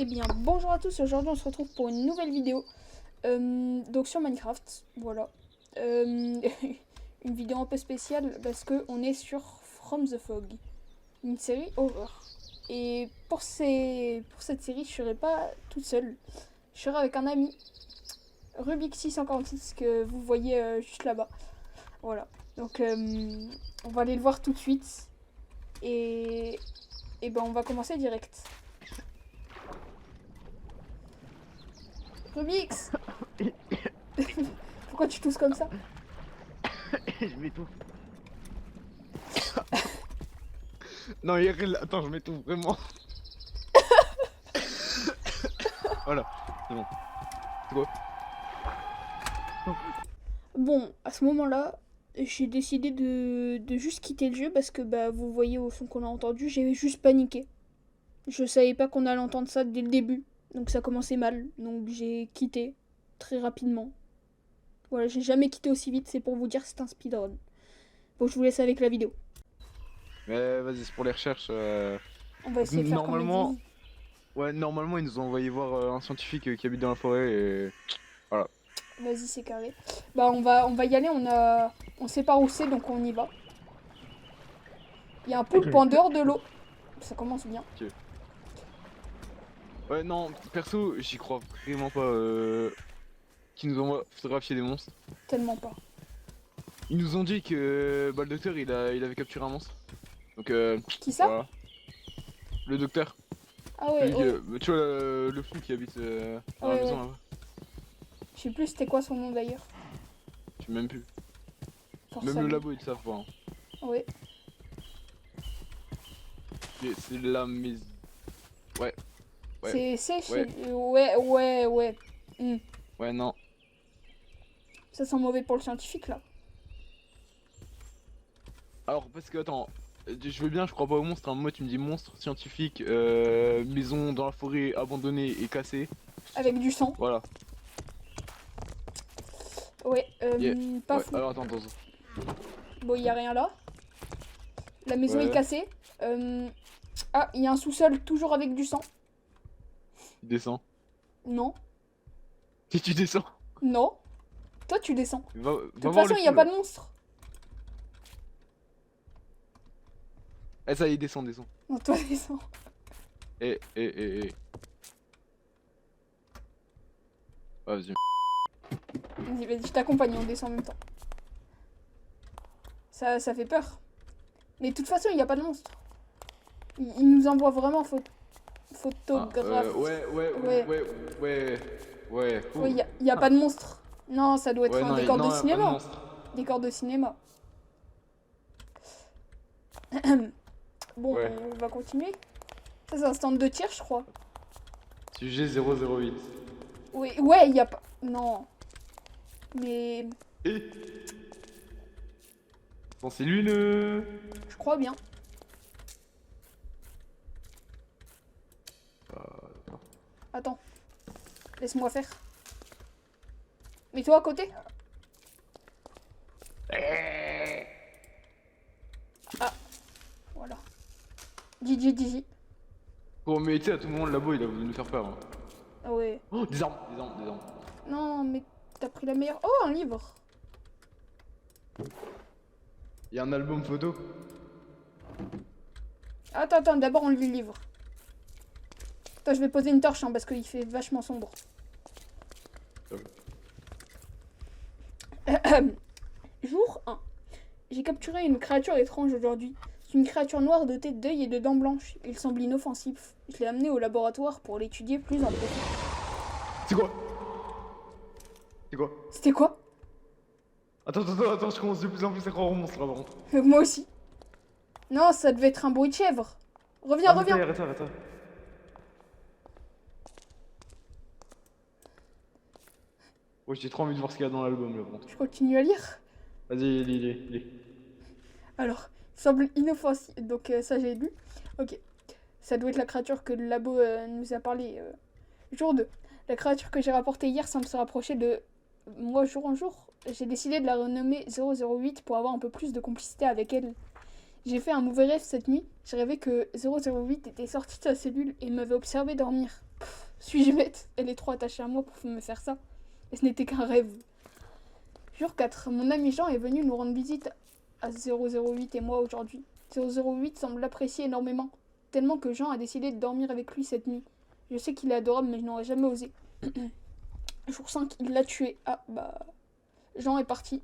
Eh bien, bonjour à tous, aujourd'hui on se retrouve pour une nouvelle vidéo, donc sur Minecraft, voilà. Une vidéo un peu spéciale parce qu'on est sur From the Fog, une série horreur. Et pour cette série, je serai pas toute seule, je serai avec un ami, Rubik646, que vous voyez juste là-bas. Voilà, donc on va aller le voir tout de suite, et ben on va commencer direct. Rubix! Pourquoi tu tousses comme ça? Je m'étouffe. Non, Yerel, attends, je m'étouffe vraiment. Voilà, c'est bon. C'est quoi? Bon, à ce moment-là, j'ai décidé de juste quitter le jeu parce que bah vous voyez au son qu'on a entendu, j'ai juste paniqué. Je savais pas qu'on allait entendre ça dès le début, donc ça commençait mal, donc j'ai quitté très rapidement. Voilà, j'ai jamais quitté aussi vite, c'est pour vous dire que c'est un speedrun. Bon, je vous laisse avec la vidéo. Mais vas-y, c'est pour les recherches. On va essayer de faire comme Normalement, dit. normalement, ils nous ont envoyé voir un scientifique qui habite dans la forêt et voilà. Vas-y, c'est carré. Bah on va y aller, on sait pas où c'est, donc on y va. Il y a un poulpe en dehors de l'eau. Ça commence bien. Ok. Ouais, non, perso, j'y crois vraiment pas. Qu'ils nous envoient photographier des monstres. Tellement pas. Ils nous ont dit que bah, le docteur il avait capturé un monstre. Donc Qui ça? voilà. Le docteur. Ah ouais, Celui ouais. tu vois le fou qui habite dans la Ouais, maison ouais. là-bas. Je sais plus c'était quoi son nom d'ailleurs. Je sais même plus. Force Même à le lui. labo ils le savent pas. Hein. Ouais. C'est la maison. Ouais, ouais, C'est ouais, chez... Ouais. Hmm. ouais, non. Ça sent mauvais pour le scientifique là. Alors, parce que, attends, je veux bien, je crois pas au monstre. Hein. Moi, tu me dis monstre scientifique, maison dans la forêt abandonnée et cassée. Avec du sang. Voilà. Ouais, Yeah. pas Ouais, fou. alors attends. Bon, il y a rien là. La maison est Ouais, cassée. Ah, il y a un sous-sol toujours avec du sang. descends. Non. Si tu descends, Non. Toi, tu descends. va, De va toute voir façon, le il n'y a fou pas là. de monstre. Eh, ça y est, descends. Non, toi, descends. Eh. Vas-y. Vas-y, je t'accompagne, on descend en même temps. Ça fait peur. Mais de toute façon, il n'y a pas de monstre. Il nous envoie vraiment Ah, photographe. ouais. Oui, il y a pas de monstre. Non, ça doit être Ouais, un non, décor de non, y a pas de cinéma. monstre. Décor de cinéma. Bon, Ouais. on va continuer. Ça, c'est un stand de tir, je crois. Sujet 008. Oui, ouais, il y a pas... Non. Mais... Eh, bon, c'est lui le. Je crois bien. Attends. Laisse-moi faire. Mets-toi à côté. Ah. Voilà. GG. Bon, mais tu sais, à tout moment, le labo, il a voulu nous faire peur. Hein. Ah ouais. Oh, des armes. Non, mais t'as pris la meilleure... Oh, un livre. Il y a un album photo. Attends, d'abord on lit le livre. Attends, je vais poser une torche, hein, parce qu'il fait vachement sombre. Jour 1. J'ai capturé une créature étrange aujourd'hui. C'est une créature noire dotée d'œils et de dents blanches. Il semble inoffensif. Je l'ai amené au laboratoire pour l'étudier plus en profondeur. C'est quoi? C'était quoi? Attends, je commence de plus en plus à croire au monstre là, par contre. Moi aussi. Non, ça devait être un bruit de chèvre. Reviens. Arrête. Ouais, j'ai trop envie de voir ce qu'il y a dans l'album là, par contre. Je continue à lire. Vas-y, lis. Alors, il semble inoffensif. Donc ça j'ai lu. Ok. Ça doit être la créature que le labo nous a parlé. Jour 2. La créature que j'ai rapportée hier semble se rapprocher de moi jour en jour. J'ai décidé de la renommer 008 pour avoir un peu plus de complicité avec elle. J'ai fait un mauvais rêve cette nuit. J'ai rêvé que 008 était sorti de sa cellule et m'avait observé dormir. Suis-je bête? Elle est trop attachée à moi pour me faire ça. Et ce n'était qu'un rêve. Jour 4. Mon ami Jean est venu nous rendre visite à 008 et moi aujourd'hui. 008 semble l'apprécier énormément, tellement que Jean a décidé de dormir avec lui cette nuit. Je sais qu'il est adorable, mais je n'aurais jamais osé. Jour 5, il l'a tué. Ah, bah... Jean est parti.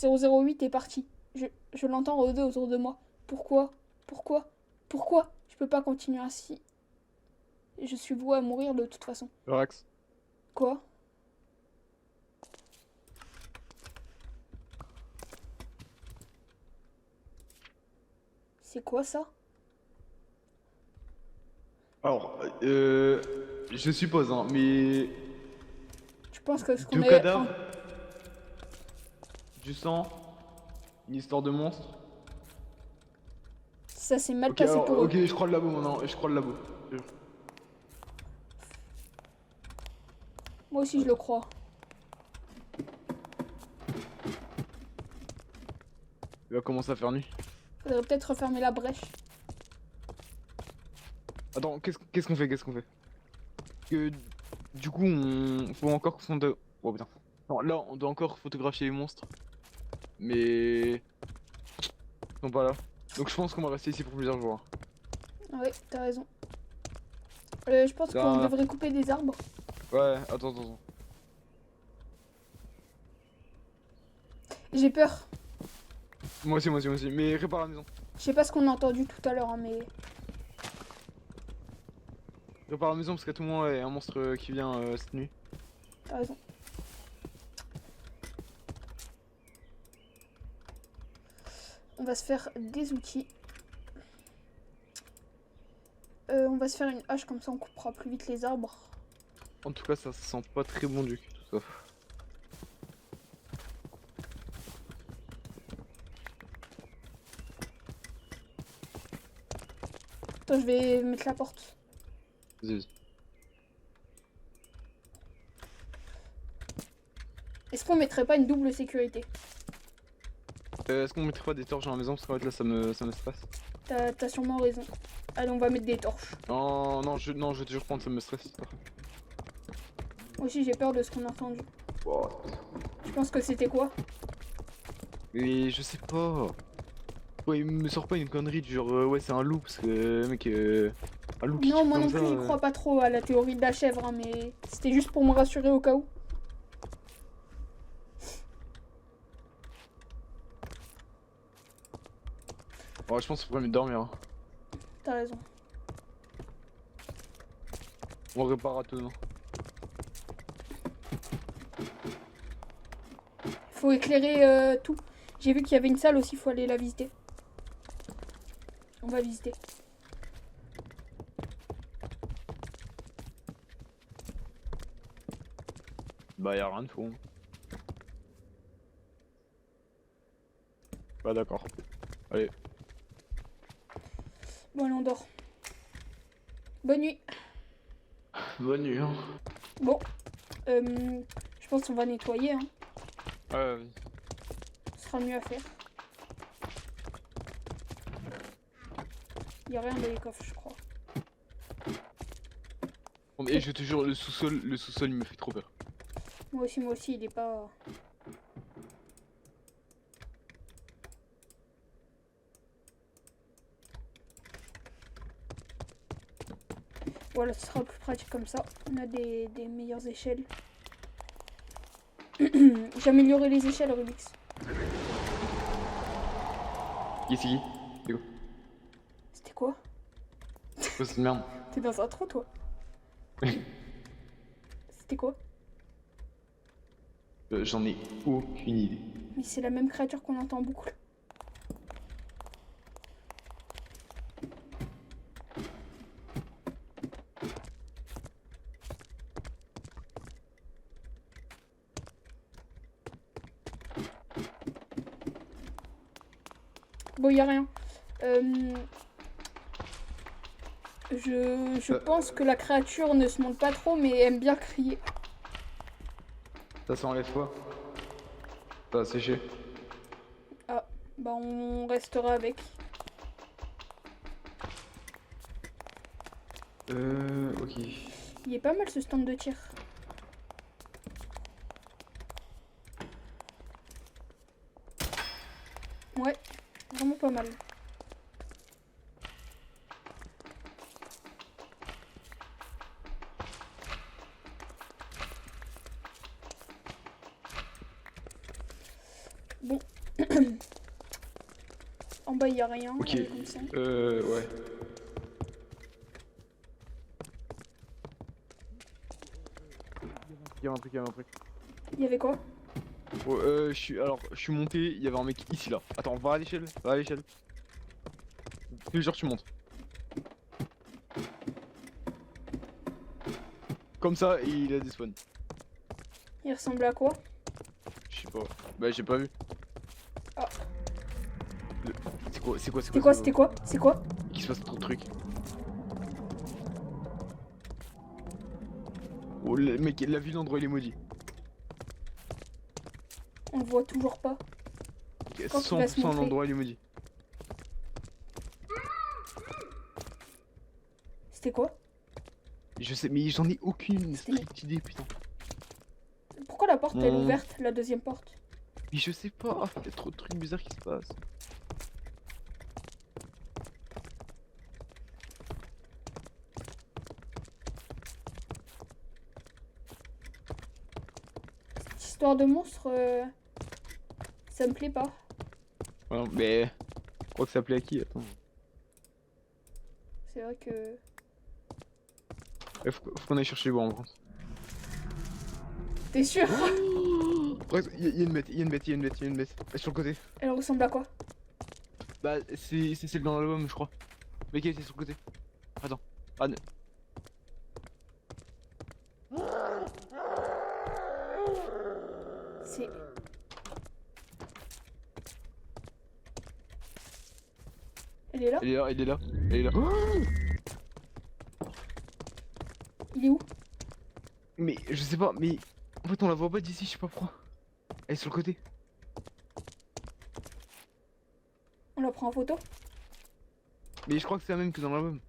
008 est parti. Je l'entends rôder autour de moi. Pourquoi? Pourquoi? Pourquoi? Je peux pas continuer ainsi. Je suis voué à mourir de toute façon. Relax. Quoi? C'est quoi ça? Alors, je suppose, hein, mais Tu penses que ce qu'on deux est... cadavres, du sang, une histoire de monstre. Ça s'est mal Ok, passé alors, pour eux. ok, je crois le labo maintenant, je crois le labo. Moi aussi je le crois. Il va commencer à faire nuit. Faudrait peut-être refermer la brèche. Attends, qu'est-ce qu'on fait? Qu'est-ce qu'on fait? Que du coup, on faut encore Oh putain. Non, là, on doit encore photographier les monstres. Mais ils sont pas là. Donc je pense qu'on va rester ici pour plusieurs jours. Ah ouais, t'as raison. Je pense qu'on Ça- devrait couper des arbres. Ouais, attends. J'ai peur. Moi aussi. Mais répare la maison. Je sais pas ce qu'on a entendu tout à l'heure, hein, mais... Répare la maison parce qu'à tout moment, il y a un monstre qui vient cette nuit. T'as raison. On va se faire des outils. On va se faire une hache, comme ça on coupera plus vite les arbres. En tout cas, ça sent pas très bon du tout ça. Attends, je vais mettre la porte. Vas-y. Est-ce qu'on mettrait pas une double sécurité? Est-ce qu'on mettrait pas des torches dans la maison parce qu'en fait là ça me stresse. T'as sûrement raison. Allez, on va mettre des torches. Non, je vais toujours prendre, ça me stresse. Moi aussi j'ai peur de ce qu'on a entendu. Wow. Tu penses que c'était quoi? Mais je sais pas. Ouais, il me sort pas une connerie du genre ouais c'est un loup parce que mec un loup qui Non, tue moi comme non ça, plus, j'y crois pas trop à la théorie de la chèvre, hein, mais c'était juste pour me rassurer au cas où. Ouais, je pense qu'il faudrait mieux dormir. Hein. T'as raison. On répare à tout, non? Faut éclairer tout. J'ai vu qu'il y avait une salle aussi, faut aller la visiter. On va visiter. Bah y'a rien de fou. Bah d'accord. Allez. Bon, allez, on dort. Bonne nuit. Bonne nuit. Hein. Bon, je pense qu'on va nettoyer, hein. Ouais. Ce sera mieux à faire. Il y a rien dans les coffres, je crois. Et je te jure, le sous-sol il me fait trop peur. Moi aussi, il est pas... Voilà, ce sera plus pratique comme ça. On a des meilleures échelles. J'ai amélioré les échelles, Rubix. Ici. C'est quoi? C'était quoi? C'est quoi cette merde? T'es dans un trou, toi? C'était quoi? J'en ai aucune idée. Mais c'est la même créature qu'on entend beaucoup. Bon, y a rien. Je pense que la créature ne se montre pas trop, mais aime bien crier. Ça s'enlève quoi? Ça va sécher. Ah, bah on restera avec. Ok. Il est pas mal ce stand de tir. Ouais, vraiment pas mal. Bon. En bas, il n'y a rien. Ok. Comme ça. Ouais. Il y a un truc, il y a un truc. Il y avait quoi? Ouais, je suis monté, il y avait un mec ici là. Attends, va à l'échelle, va à l'échelle. Je te jure, tu montes. Comme ça, il a des spawns. Il ressemble à quoi? Je sais pas. Bah, j'ai pas vu. Ah. C'est quoi, c'est quoi, C'était quoi? C'était quoi? C'est quoi? Qu'il se passe trop de trucs. Oh, le mec, la ville d'endroit il est maudit. On le voit toujours pas. Quand il va se 100% montrer. l'endroit il est maudit. C'était quoi? Je sais, mais j'en ai aucune stricte idée, putain. Pourquoi la porte elle est ouverte, la deuxième porte? Mais je sais pas, il y a trop de trucs bizarres qui se passent. Cette histoire de monstre, ça me plaît pas. Ouais, mais. Je crois que ça plaît à qui? Attends. C'est vrai que... Faut qu'on aille chercher les bois en France. T'es sûr? Il y a une bête, il y a une bête, il y a une bête, il y a une bête. Sur le côté. Elle ressemble à quoi? Bah, c'est celle dans l'album, je crois. Mais qui était sur le côté. Attends. Ah, ne... C'est... Elle est là? Elle est là, elle est là, elle est là. Il est où? Mais je sais pas, mais en fait on la voit pas d'ici, je sais pas pourquoi. Elle est sur le côté. On la prend en photo? Mais je crois que c'est la même que dans l'album.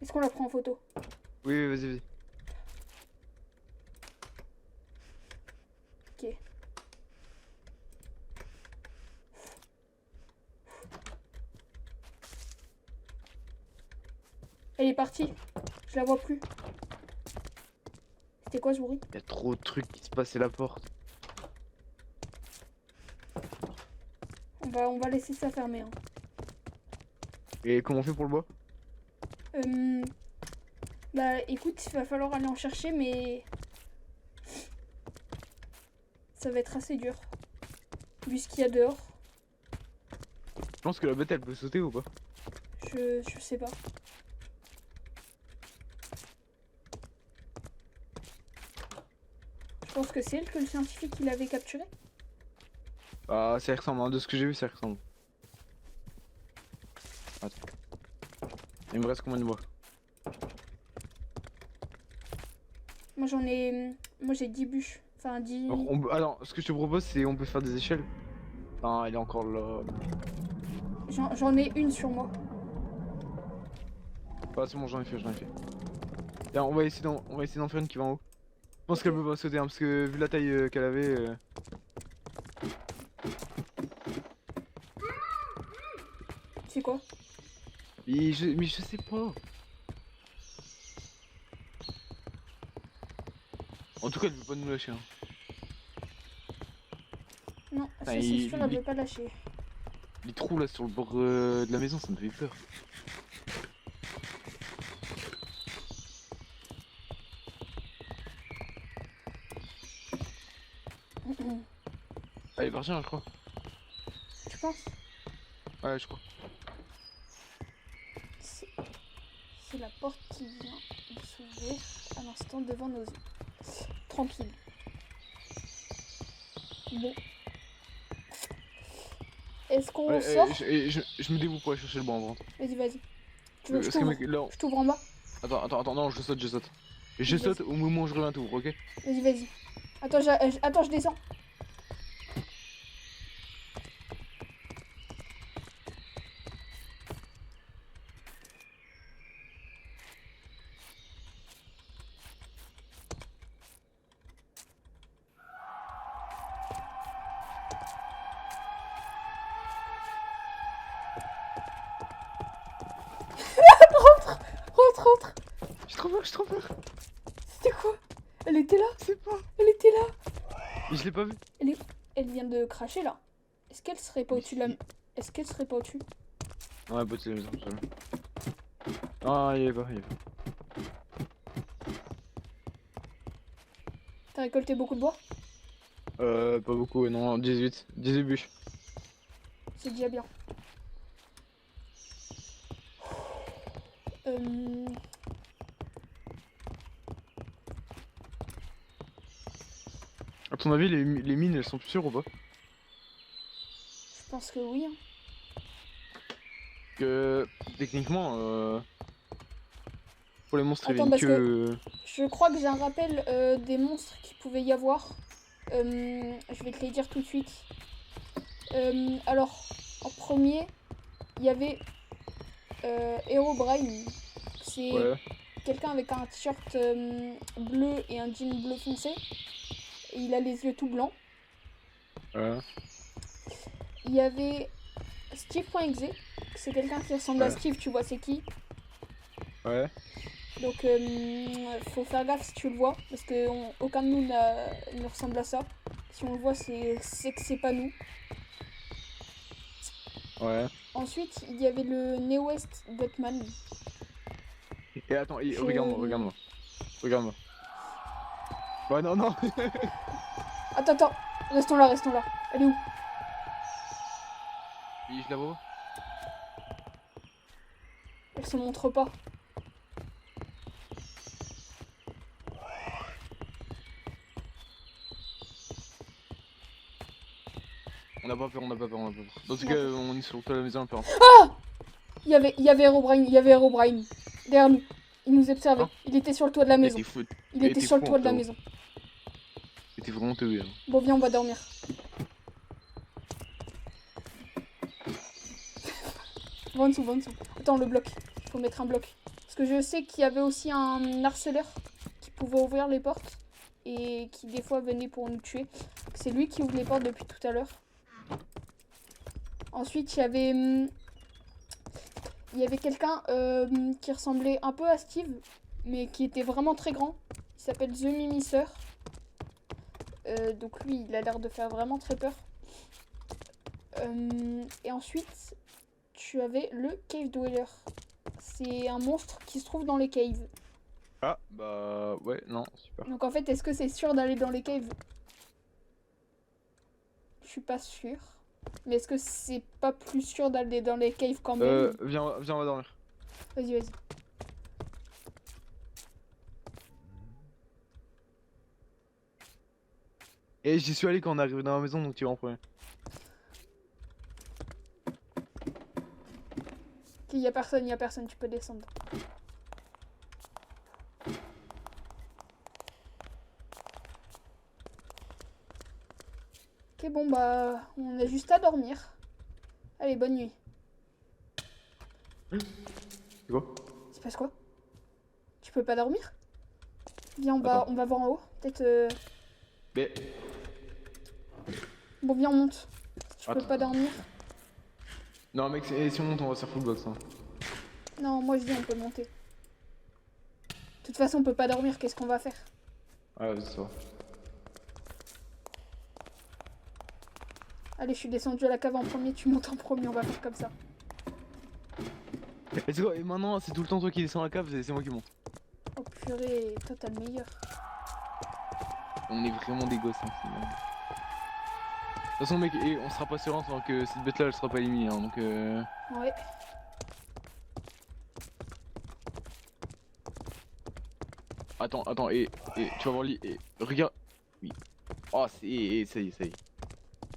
Est-ce qu'on la prend en photo? Oui, oui, vas-y, vas-y. Ok. Elle est partie. Je la vois plus. C'était quoi ce bruit? Il y a trop de trucs qui se passent à la porte. On va laisser ça fermer. Hein. Et comment on fait pour le bois? Bah écoute, il va falloir aller en chercher, mais... Ça va être assez dur. Vu ce qu'il y a dehors. Je pense que la bête elle peut sauter ou pas? Je sais pas. Je pense que c'est elle que le scientifique il avait capturé. Ah, ça y ressemble, hein. De ce que j'ai vu, ça y ressemble. Attends. Il me reste combien de bois? Moi j'en ai... Moi j'ai 10 bûches. Enfin 10... Alors, ce que je te propose, c'est on peut faire des échelles. Enfin, elle est encore là. J'en ai une sur moi. Ah, c'est bon, j'en ai fait, j'en ai fait. Tiens, on va essayer d'en faire une qui va en haut. Je pense qu'elle peut pas sauter, hein, parce que vu la taille qu'elle avait... C'est quoi? Mais je sais pas. En tout cas, elle veut pas nous lâcher. Hein. Non, ça c'est il- sûr, elle veut pas lâcher. Les trous là sur le bord de la maison, ça me fait peur. Elle est partie, hein, je crois. Tu penses? Ouais, je crois. C'est la porte qui vient de s'ouvrir à l'instant devant nos yeux. Tranquille. Bon. Est-ce qu'on Ouais, sort? je me dévoue pour aller chercher le banc en vente. Vas-y, vas-y. Tu veux que je Parce que t'ouvre? mec, là... Je t'ouvre en bas? Attends, non, je saute, je saute. Je Vas-y. saute au moment où je reviens t'ouvre, ok? Vas-y, vas-y. Attends, attends, je descends. Rentre, rentre. J'ai trop peur, j'ai trop peur. C'était quoi? Elle était là? Je sais pas. Elle était là? Mais je l'ai pas vu. Elle vient de cracher là. Est-ce qu'elle serait pas Mais au-dessus de la... si. Est-ce qu'elle serait pas au-dessus? Ouais, pas de la maison, je l'ai. Ah, il y avait pas, il y avait pas. T'as récolté beaucoup de bois? Pas beaucoup, non, 18 bûches. C'est déjà bien. Euh... À ton avis, les mines, elles sont sûres ou pas? Je pense que oui. Hein. Que techniquement, pour les monstres, ils Attends, viennent parce que que. je crois que j'ai un rappel des monstres qu'il pouvait y avoir. Je vais te les dire tout de suite. Alors, en premier, il y avait Herobrine. C'est Ouais, quelqu'un avec un t-shirt bleu et un jean bleu foncé. Et il a les yeux tout blancs. ouais, Il y avait Steve.exe. C'est quelqu'un qui ressemble à ouais, Steve, tu vois, c'est qui? ouais. Donc, faut faire gaffe si tu le vois. Parce que aucun de nous ne ressemble à ça. Si on le voit, c'est que c'est pas nous. Ouais. Ensuite, il y avait le Neo-West Batman. Et attends, Je- regarde-moi, regarde-moi. Regarde-moi. Bah non, non. Attends, attends. Restons là, restons là. Elle est où? Et je la vois. Elle se montre pas. On n'a pas peur, on n'a pas peur, on n'a pas peur. Dans tout On cas, a on est sur le toit de la maison, un peu. Il y avait Herobrine, il y avait Herobrine. Derrière nous. Il nous observait. Hein? Il était sur le toit de la maison. T'es fou. Il était sur le toit de la maison. T'es vraiment teubé. Hein. Bon, viens, on va dormir. Va en dessous, va en dessous. Attends, le bloc. Il faut mettre un bloc. Parce que je sais qu'il y avait aussi un harceleur qui pouvait ouvrir les portes. Et qui, des fois, venait pour nous tuer. C'est lui qui ouvre les portes depuis tout à l'heure. Ensuite, il y avait... Il y avait quelqu'un qui ressemblait un peu à Steve, mais qui était vraiment très grand. Il s'appelle The Mimisseur. Donc lui, il a l'air de faire vraiment très peur. Et ensuite, tu avais le Cave Dweller. C'est un monstre qui se trouve dans les caves. Ah, bah ouais, non, super. Donc en fait, est-ce que c'est sûr d'aller dans les caves? Je suis pas sûre. Mais est-ce que c'est pas plus sûr d'aller dans les caves quand même? Viens, viens, on va dormir. Vas-y, vas-y. Et j'y suis allé quand on est arrivé dans la maison, donc tu vas en premier. Ok, y a personne, tu peux descendre. Ok, bon bah, on a juste à dormir. Allez, bonne nuit. C'est quoi? Il se passe quoi? Tu peux pas dormir? Viens, Attends. on va voir en haut. Peut-être. Mais. Bon, viens, on monte. Tu peux Attends. pas dormir? Non, mec, si on monte, on va se faire full box. Hein. Non, moi je dis on peut monter. De toute façon, on peut pas dormir, qu'est-ce qu'on va faire? Ouais, vas-y, ça va. Allez, je suis descendu à la cave en premier, tu montes en premier, on va faire comme ça. Et c'est quoi? Et maintenant, c'est tout le temps toi qui descends la cave, c'est moi qui monte. Oh purée, toi t'as le meilleur. On est vraiment des gosses. Hein, de toute façon, mec, et on sera pas serein tant que cette bête là elle sera pas éliminée. Hein, donc. Ouais. Attends, et tu vas voir et regarde. Oui. Oh, ça y est, ça y est.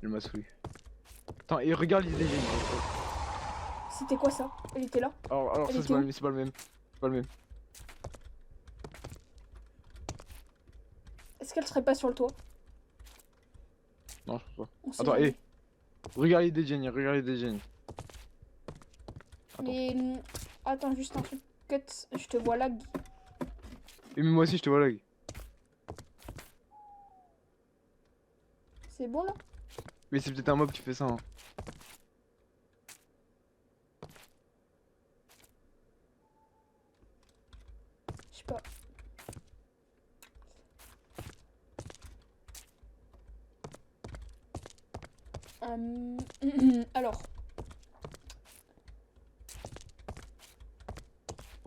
Elle m'a saoulé. Attends, et regarde les légendes. C'était quoi ça? Elle était là? Alors Elle ça, était où? c'est pas le même. C'est pas le même. Est-ce qu'elle serait pas sur le toit? Non, je sais pas. On sait Attends, jamais. et regarde les dégénies, regarde les dégénies. Attends. Mais. Attends, juste un truc. Cut, je te vois lag. Et mais moi aussi, je te vois là. C'est bon là? Mais c'est peut-être un mob qui fait ça. Hein. pas. Alors,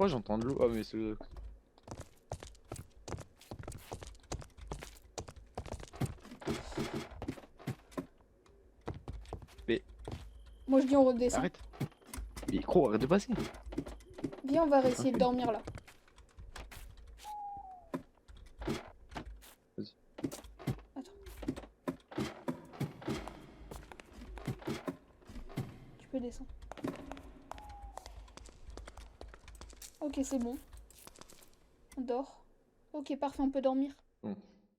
Moi j'entends de l'eau. Ah, mais c'est. Mais moi je dis on redescend. arrête. Mais gros, arrête de passer. Viens, on va essayer de dormir là. Vas-y. Attends. Tu peux descendre. Ok, c'est bon. On dort. Ok, parfait, on peut dormir. Bon.